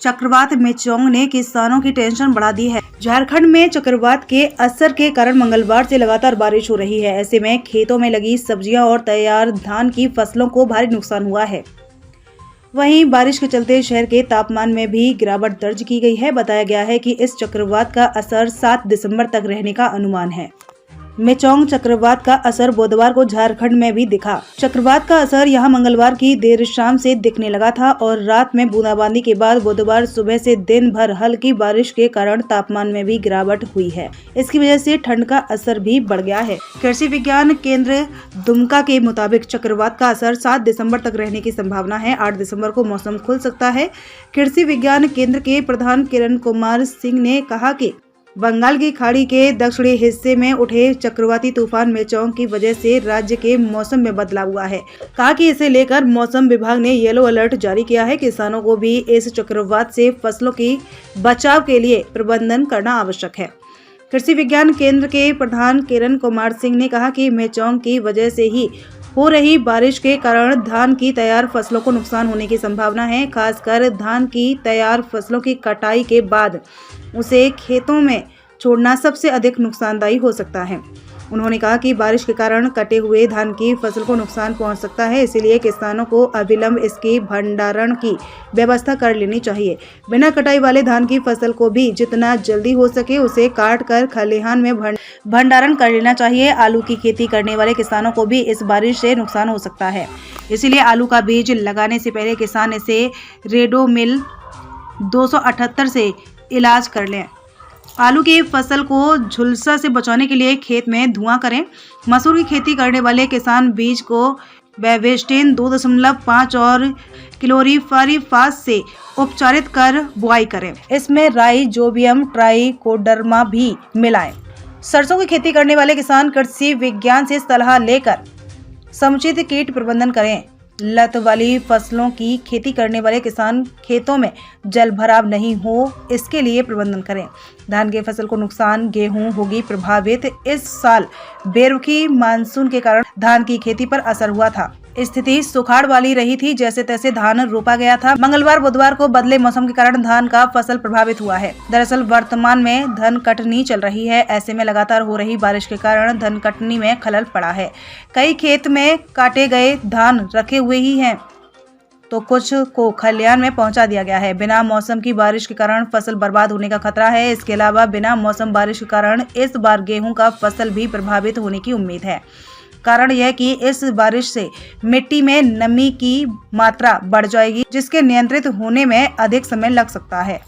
चक्रवात मेचोंग ने किसानों की टेंशन बढ़ा दी है। झारखंड में चक्रवात के असर के कारण मंगलवार से लगातार बारिश हो रही है। ऐसे में खेतों में लगी सब्जियां और तैयार धान की फसलों को भारी नुकसान हुआ है। वहीं बारिश के चलते शहर के तापमान में भी गिरावट दर्ज की गई है। बताया गया है कि इस चक्रवात का असर 7 दिसंबर तक रहने का अनुमान है। मेचोंग चक्रवात का असर बुधवार को झारखंड में भी दिखा। चक्रवात का असर यहां मंगलवार की देर शाम से दिखने लगा था और रात में बूंदाबांदी के बाद बुधवार सुबह से दिन भर हल्की बारिश के कारण तापमान में भी गिरावट हुई है। इसकी वजह से ठंड का असर भी बढ़ गया है। कृषि विज्ञान केंद्र दुमका के मुताबिक चक्रवात का असर 7 दिसंबर तक रहने की संभावना है। 8 दिसंबर को मौसम खुल सकता है। कृषि विज्ञान केंद्र के प्रधान किरण कुमार सिंह ने कहा कि बंगाल की खाड़ी के दक्षिणी हिस्से में उठे चक्रवाती तूफान मेचोंग की वजह से राज्य के मौसम में बदलाव हुआ है। कहा कि इसे लेकर मौसम विभाग ने येलो अलर्ट जारी किया है। किसानों को भी इस चक्रवात से फसलों की बचाव के लिए प्रबंधन करना आवश्यक है। कृषि विज्ञान केंद्र के प्रधान किरण कुमार सिंह ने कहा कि मेचोंग की वजह से ही हो रही बारिश के कारण धान की तैयार फसलों को नुकसान होने की संभावना है। खासकर धान की तैयार फसलों की कटाई के बाद उसे खेतों में छोड़ना सबसे अधिक नुकसानदायी हो सकता है। उन्होंने कहा कि बारिश के कारण कटे हुए धान की फसल को नुकसान पहुंच सकता है, इसलिए किसानों को अविलंब इसकी भंडारण की व्यवस्था कर लेनी चाहिए। बिना कटाई वाले धान की फसल को भी जितना जल्दी हो सके उसे काट कर खलिहान में भंडारण कर लेना चाहिए। आलू की खेती करने वाले किसानों को भी इस बारिश से नुकसान हो सकता है, इसलिए आलू का बीज लगाने से पहले किसान इसे रेडोमिल 278 से इलाज कर लें। आलू की फसल को झुलसा से बचाने के लिए खेत में धुआं करें। मसूर की खेती करने वाले किसान बीज को बेवेस्टिन 2.5 और क्लोरीफारीफास से उपचारित कर बुआई करें। इसमें राइजोबियम ट्राइकोडर्मा भी मिलाएं। सरसों की खेती करने वाले किसान कृषि विज्ञान से सलाह लेकर समुचित कीट प्रबंधन करें। लत वाली फसलों की खेती करने वाले किसान खेतों में जल भराव नहीं हो इसके लिए प्रबंधन करें। धान की फसल को नुकसान, गेहूं होगी प्रभावित। इस साल बेरुखी मानसून के कारण धान की खेती पर असर हुआ था। स्थिति सुखाड़ वाली रही थी, जैसे तैसे धान रोपा गया था। मंगलवार बुधवार को बदले मौसम के कारण धान का फसल प्रभावित हुआ है। दरअसल वर्तमान में धन कटनी चल रही है। ऐसे में लगातार हो रही बारिश के कारण धन कटनी में खलल पड़ा है। कई खेत में काटे गए धान रखे हुए ही हैं, तो कुछ को खलिहान में पहुंचा दिया गया है। बिना मौसम की बारिश के कारण फसल बर्बाद होने का खतरा है। इसके अलावा बिना मौसम बारिश के कारण इस बार गेहूं का फसल भी प्रभावित होने की उम्मीद है। कारण यह कि इस बारिश से मिट्टी में नमी की मात्रा बढ़ जाएगी, जिसके नियंत्रित होने में अधिक समय लग सकता है।